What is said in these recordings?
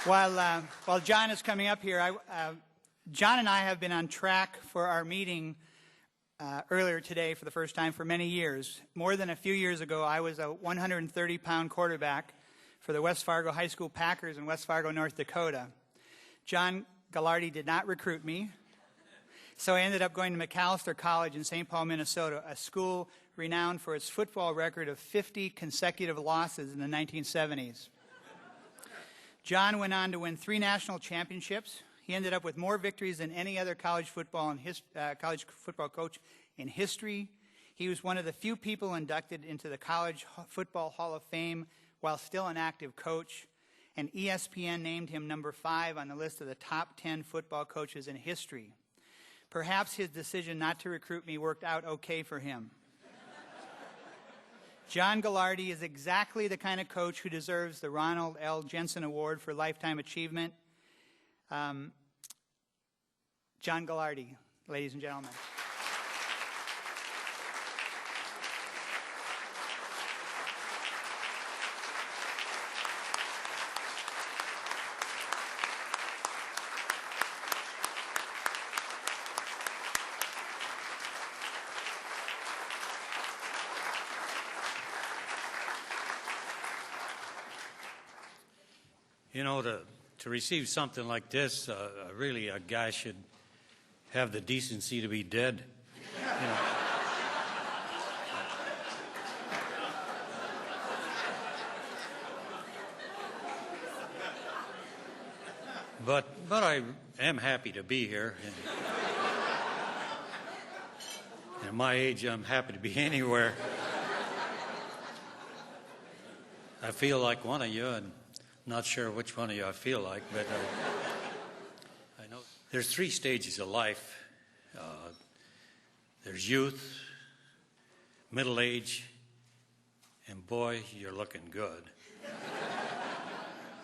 While John is coming up here, John and I have been on track for our meeting earlier today for the first time for many years. More than a few years ago, I was a 130-pound quarterback for the West Fargo High School Packers in West Fargo, North Dakota. John Gagliardi did not recruit me, so I ended up going to McAllister College in St. Paul, Minnesota, a school renowned for its football record of 50 consecutive losses in the 1970s. John went on to win 3 national championships. He ended up with more victories than any other college football coach in history. He was one of the few people inducted into the College Football Hall of Fame while still an active coach. And ESPN named him number 5 on the list of the top 10 football coaches in history. Perhaps his decision not to recruit me worked out okay for him. John Gagliardi is exactly the kind of coach who deserves the Ronald L. Jensen Award for Lifetime Achievement. John Gagliardi, ladies and gentlemen. You know, to receive something like this, really a guy should have the decency to be dead. You know. But I am happy to be here. And at my age, I'm happy to be anywhere. I feel like one of you, and not sure which one of you I feel like, but I know there's 3 stages of life. There's youth, middle age, and boy, you're looking good.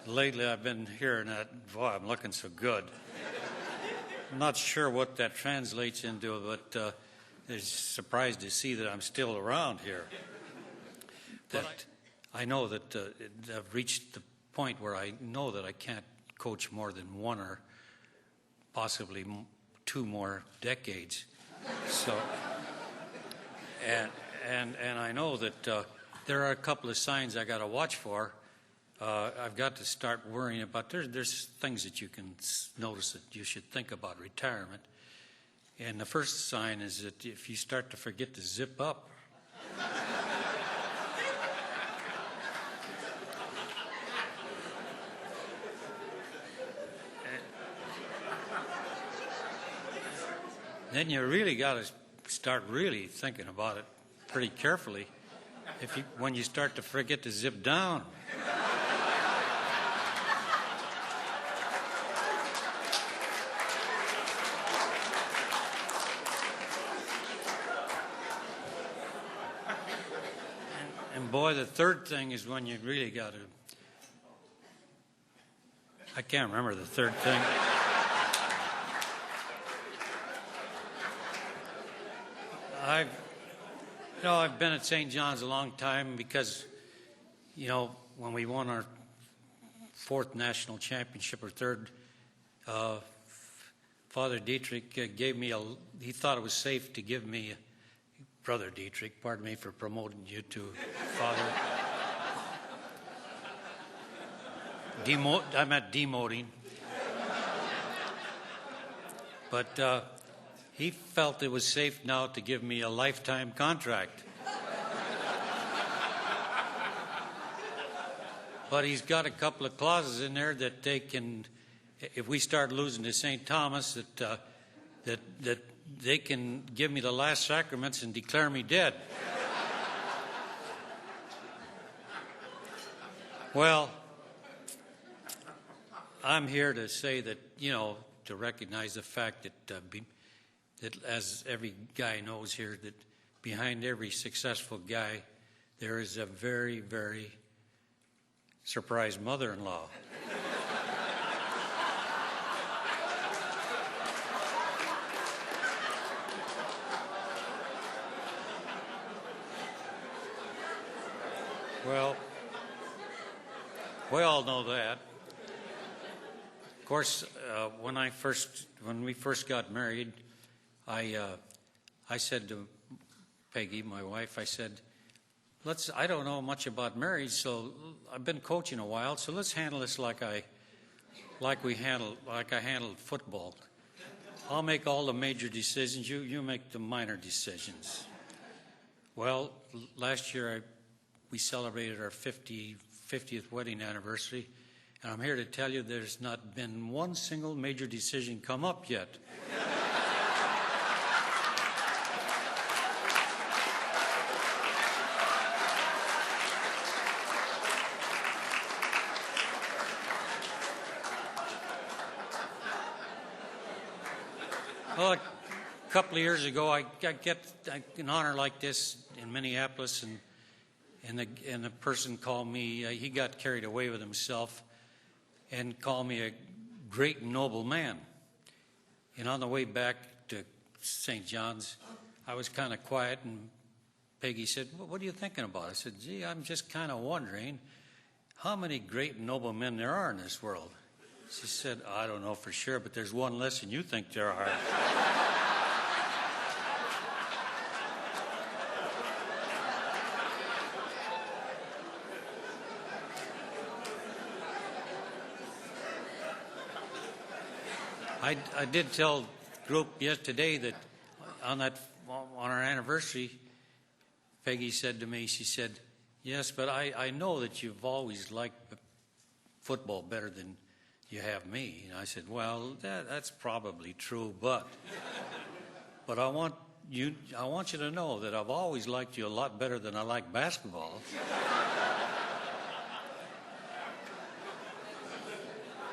Lately, I've been hearing that, boy, I'm looking so good. I'm not sure what that translates into, but it's surprised to see that I'm still around here. That I know that I've reached the point where I know that I can't coach more than 1 or possibly 2 more decades. So, and I know that there are a couple of signs I got to watch for. I've got to start worrying about. There's things that you can notice that you should think about retirement. And the first sign is that if you start to forget to zip up. Then you really got to start really thinking about it pretty carefully when you start to forget to zip down. And boy, the third thing is when you really got to... I can't remember the third thing. I've been at St. John's a long time because, you know, when we won our 4th national championship or 3rd, Father Dietrich gave me he thought it was safe to give me, Brother Dietrich, pardon me for promoting you to Father. I meant demoting. But he felt it was safe now to give me a lifetime contract. But he's got a couple of clauses in there that they can, if we start losing to St. Thomas, that they can give me the last sacraments and declare me dead. Well, I'm here to say that, you know, to recognize the fact that as every guy knows here, that behind every successful guy, there is a very, very surprised mother-in-law. Well, we all know that. Of course, when we first got married, I said to Peggy, my wife, I said, I don't know much about marriage, so I've been coaching a while, so let's handle this like I handled football. I'll make all the major decisions, you make the minor decisions. Well, last year we celebrated our 50th wedding anniversary, and I'm here to tell you there's not been one single major decision come up yet. Well, a couple of years ago, I get an honor like this in Minneapolis, and the person called me. He got carried away with himself, and called me a great and noble man. And on the way back to St. John's, I was kind of quiet, and Peggy said, "What are you thinking about?" I said, "Gee, I'm just kind of wondering how many great and noble men there are in this world." She said, "I don't know for sure, but there's one less than you think there are." I did tell the group yesterday that on our anniversary, Peggy said to me, she said, "Yes, but I know that you've always liked football better than you have me." And I said, "Well, that's probably true, but I want you to know that I've always liked you a lot better than I like basketball."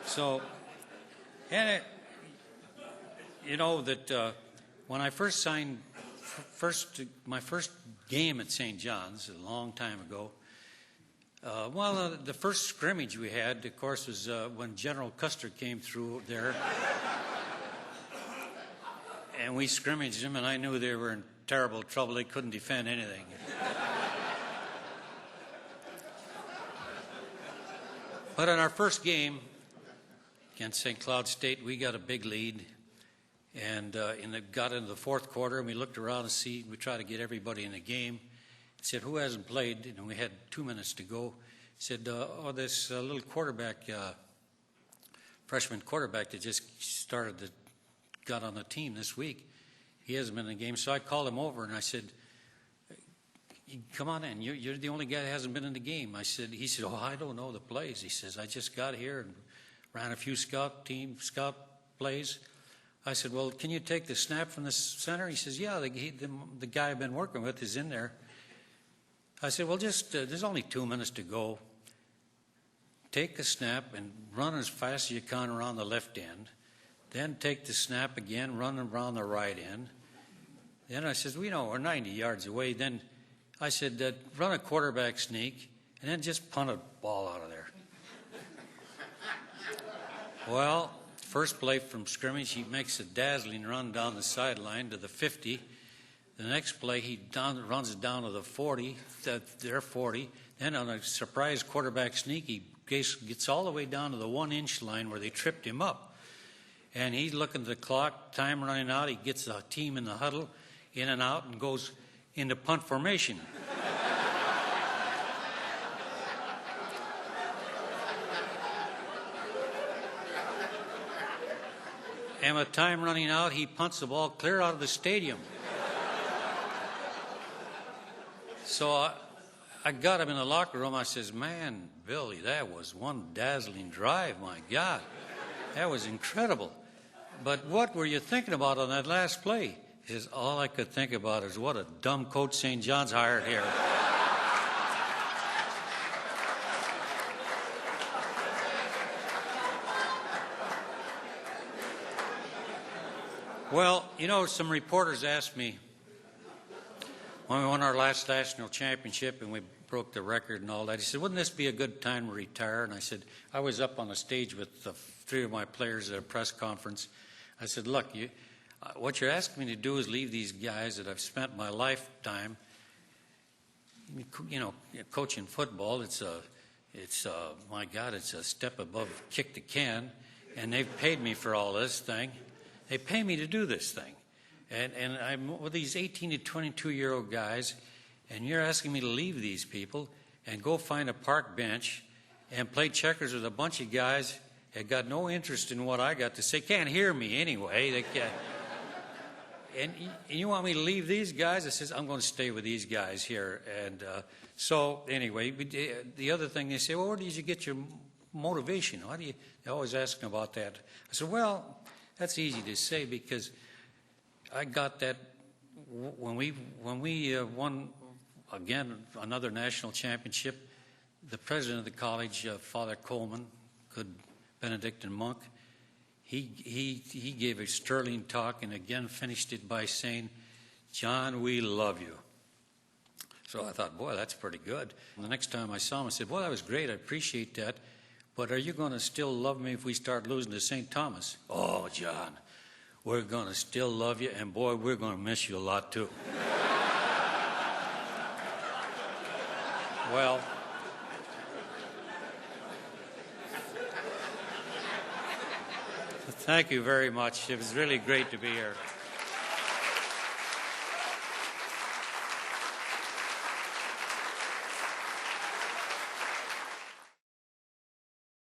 So, and you know that when I first signed, my first game at St. John's a long time ago. The first scrimmage we had, of course, was when General Custer came through there. And we scrimmaged them, and I knew they were in terrible trouble. They couldn't defend anything. But in our first game against St. Cloud State, we got a big lead. And it got into the fourth quarter, and we looked around to see, we tried to get everybody in the game. Said, "Who hasn't played?" And we had 2 minutes to go. Said, this little quarterback, freshman quarterback that just got on the team this week, he hasn't been in the game. So I called him over and I said, "Come on in. You're the only guy that hasn't been in the game." He said, "Oh, I don't know the plays." He says, "I just got here and ran a few scout plays." I said, "Well, can you take the snap from the center?" He says, "Yeah, the guy I've been working with is in there." I said, "Well, there's only 2 minutes to go. Take the snap and run as fast as you can around the left end. Then take the snap again, run around the right end." Then I said, we're 90 yards away. Then I said, "Run a quarterback sneak, and then just punt a ball out of there." Well, first play from scrimmage, he makes a dazzling run down the sideline to the 50. The next play, he runs it down to the 40, their 40. Then on a surprise quarterback sneak, he gets all the way down to the 1-inch line where they tripped him up. And he's looking at the clock, time running out. He gets the team in the huddle, in and out, and goes into punt formation. And with time running out, he punts the ball clear out of the stadium. So I got him in the locker room. I says, "Man, Billy, that was one dazzling drive. My God, that was incredible. But what were you thinking about on that last play?" He says, "All I could think about is what a dumb coach St. John's hired here." Well, some reporters asked me when we won our last national championship and we broke the record and all that. He said, "Wouldn't this be a good time to retire?" And I said, I was up on the stage with 3 of my players at a press conference. I said, "Look, what you're asking me to do is leave these guys that I've spent my lifetime, coaching football. My God, it's a step above kick the can. and they've paid me for all this thing. They pay me to do this thing. And I'm with these 18 to 22-year-old guys, and you're asking me to leave these people and go find a park bench and play checkers with a bunch of guys that got no interest in what I got to say, can't hear me anyway. They can't. And you want me to leave these guys? I says, I'm going to stay with these guys here. And so anyway, the other thing, they say, well, where did you get your motivation? They always ask me about that. I said, well, that's easy to say because I got that when we won, again, another national championship. The president of the college, Father Coleman, good Benedictine monk, he gave a sterling talk and again finished it by saying, John, we love you. So I thought, boy, that's pretty good. And the next time I saw him, I said, well, that was great. I appreciate that. But are you going to still love me if we start losing to St. Thomas? Oh, John, we're going to still love you, and boy, we're going to miss you a lot too. Well, thank you very much. It was really great to be here.